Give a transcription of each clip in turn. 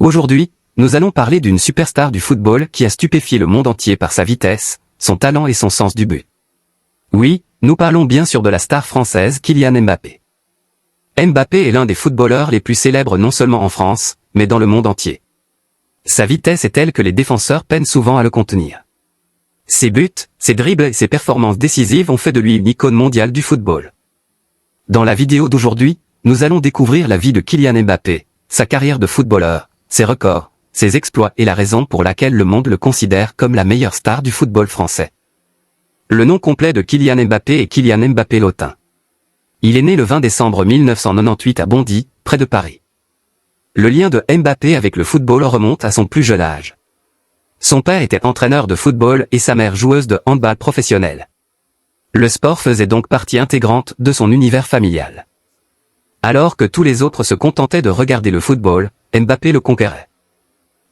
Aujourd'hui, nous allons parler d'une superstar du football qui a stupéfié le monde entier par sa vitesse, son talent et son sens du but. Oui, nous parlons bien sûr de la star française Kylian Mbappé. Mbappé est l'un des footballeurs les plus célèbres non seulement en France, mais dans le monde entier. Sa vitesse est telle que les défenseurs peinent souvent à le contenir. Ses buts, ses dribbles et ses performances décisives ont fait de lui une icône mondiale du football. Dans la vidéo d'aujourd'hui, nous allons découvrir la vie de Kylian Mbappé, sa carrière de footballeur, ses records, ses exploits et la raison pour laquelle le monde le considère comme la meilleure star du football français. Le nom complet de Kylian Mbappé est Kylian Mbappé Lotin. Il est né le 20 décembre 1998 à Bondy, près de Paris. Le lien de Mbappé avec le football remonte à son plus jeune âge. Son père était entraîneur de football et sa mère joueuse de handball professionnelle. Le sport faisait donc partie intégrante de son univers familial. Alors que tous les autres se contentaient de regarder le football, Mbappé le conquérait.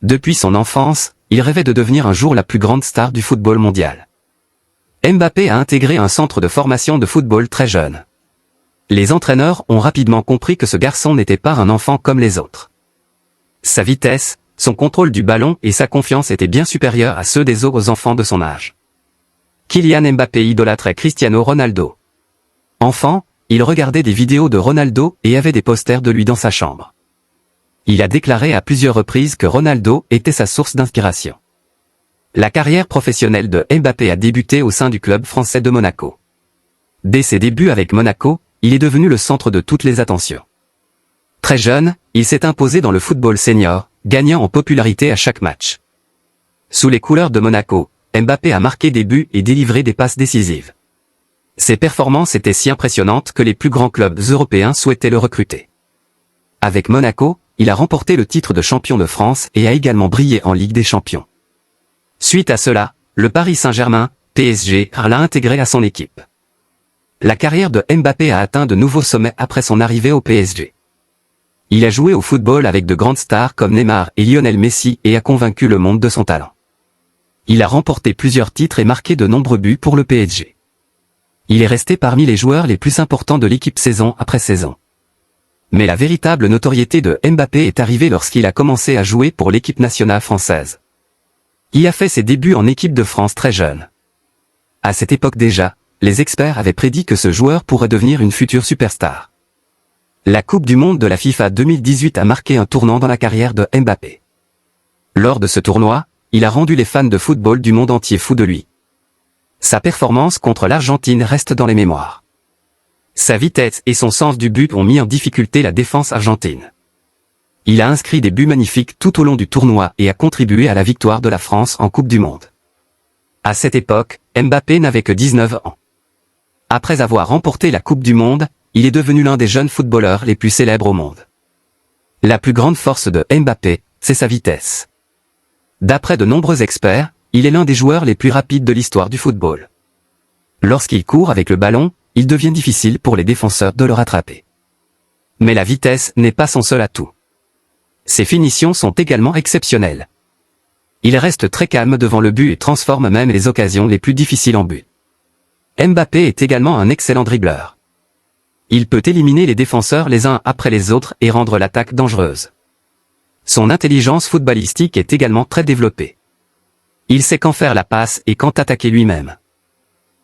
Depuis son enfance, il rêvait de devenir un jour la plus grande star du football mondial. Mbappé a intégré un centre de formation de football très jeune. Les entraîneurs ont rapidement compris que ce garçon n'était pas un enfant comme les autres. Sa vitesse, son contrôle du ballon et sa confiance étaient bien supérieurs à ceux des autres enfants de son âge. Kylian Mbappé idolâtrait Cristiano Ronaldo. Enfant, il regardait des vidéos de Ronaldo et avait des posters de lui dans sa chambre. Il a déclaré à plusieurs reprises que Ronaldo était sa source d'inspiration. La carrière professionnelle de Mbappé a débuté au sein du club français de Monaco. Dès ses débuts avec Monaco, il est devenu le centre de toutes les attentions. Très jeune, il s'est imposé dans le football senior, gagnant en popularité à chaque match. Sous les couleurs de Monaco, Mbappé a marqué des buts et délivré des passes décisives. Ses performances étaient si impressionnantes que les plus grands clubs européens souhaitaient le recruter. Avec Monaco, il a remporté le titre de champion de France et a également brillé en Ligue des Champions. Suite à cela, le Paris Saint-Germain, PSG, l'a intégré à son équipe. La carrière de Mbappé a atteint de nouveaux sommets après son arrivée au PSG. Il a joué au football avec de grandes stars comme Neymar et Lionel Messi et a convaincu le monde de son talent. Il a remporté plusieurs titres et marqué de nombreux buts pour le PSG. Il est resté parmi les joueurs les plus importants de l'équipe saison après saison. Mais la véritable notoriété de Mbappé est arrivée lorsqu'il a commencé à jouer pour l'équipe nationale française. Il a fait ses débuts en équipe de France très jeune. À cette époque déjà, les experts avaient prédit que ce joueur pourrait devenir une future superstar. La Coupe du Monde de la FIFA 2018 a marqué un tournant dans la carrière de Mbappé. Lors de ce tournoi, il a rendu les fans de football du monde entier fous de lui. Sa performance contre l'Argentine reste dans les mémoires. Sa vitesse et son sens du but ont mis en difficulté la défense argentine. Il a inscrit des buts magnifiques tout au long du tournoi et a contribué à la victoire de la France en Coupe du Monde. À cette époque, Mbappé n'avait que 19 ans. Après avoir remporté la Coupe du Monde, il est devenu l'un des jeunes footballeurs les plus célèbres au monde. La plus grande force de Mbappé, c'est sa vitesse. D'après de nombreux experts, il est l'un des joueurs les plus rapides de l'histoire du football. Lorsqu'il court avec le ballon, il devient difficile pour les défenseurs de le rattraper. Mais la vitesse n'est pas son seul atout. Ses finitions sont également exceptionnelles. Il reste très calme devant le but et transforme même les occasions les plus difficiles en but. Mbappé est également un excellent dribbleur. Il peut éliminer les défenseurs les uns après les autres et rendre l'attaque dangereuse. Son intelligence footballistique est également très développée. Il sait quand faire la passe et quand attaquer lui-même.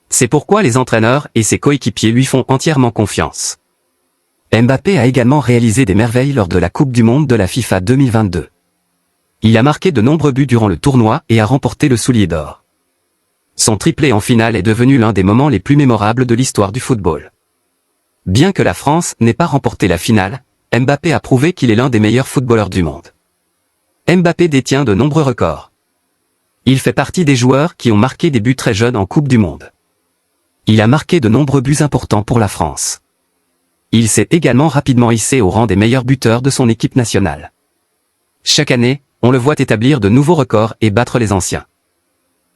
C'est pourquoi les entraîneurs et ses coéquipiers lui font entièrement confiance. Mbappé a également réalisé des merveilles lors de la Coupe du Monde de la FIFA 2022. Il a marqué de nombreux buts durant le tournoi et a remporté le soulier d'or. Son triplé en finale est devenu l'un des moments les plus mémorables de l'histoire du football. Bien que la France n'ait pas remporté la finale, Mbappé a prouvé qu'il est l'un des meilleurs footballeurs du monde. Mbappé détient de nombreux records. Il fait partie des joueurs qui ont marqué des buts très jeunes en Coupe du Monde. Il a marqué de nombreux buts importants pour la France. Il s'est également rapidement hissé au rang des meilleurs buteurs de son équipe nationale. Chaque année, on le voit établir de nouveaux records et battre les anciens.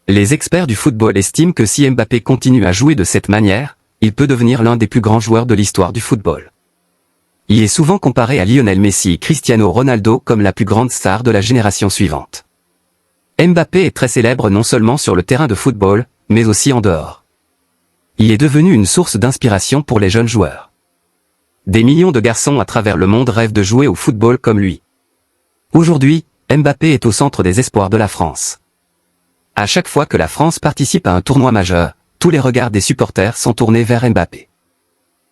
Les experts du football estiment que si Mbappé continue à jouer de cette manière, il peut devenir l'un des plus grands joueurs de l'histoire du football. Il est souvent comparé à Lionel Messi et Cristiano Ronaldo comme la plus grande star de la génération suivante. Mbappé est très célèbre non seulement sur le terrain de football, mais aussi en dehors. Il est devenu une source d'inspiration pour les jeunes joueurs. Des millions de garçons à travers le monde rêvent de jouer au football comme lui. Aujourd'hui, Mbappé est au centre des espoirs de la France. À chaque fois que la France participe à un tournoi majeur, tous les regards des supporters sont tournés vers Mbappé.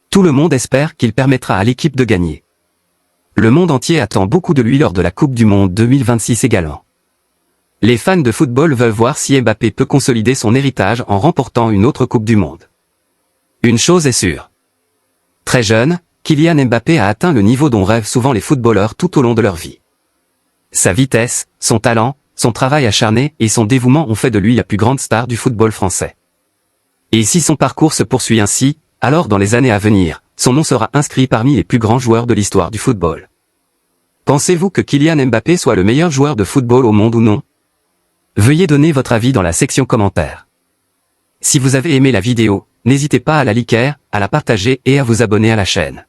Tout le monde espère qu'il permettra à l'équipe de gagner. Le monde entier attend beaucoup de lui lors de la Coupe du Monde 2026 également. Les fans de football veulent voir si Mbappé peut consolider son héritage en remportant une autre Coupe du Monde. Une chose est sûre. Très jeune, Kylian Mbappé a atteint le niveau dont rêvent souvent les footballeurs tout au long de leur vie. Sa vitesse, son talent, son travail acharné et son dévouement ont fait de lui la plus grande star du football français. Et si son parcours se poursuit ainsi, alors dans les années à venir, son nom sera inscrit parmi les plus grands joueurs de l'histoire du football. Pensez-vous que Kylian Mbappé soit le meilleur joueur de football au monde ou non? Veuillez donner votre avis dans la section commentaires. Si vous avez aimé la vidéo, n'hésitez pas à la liker, à la partager et à vous abonner à la chaîne.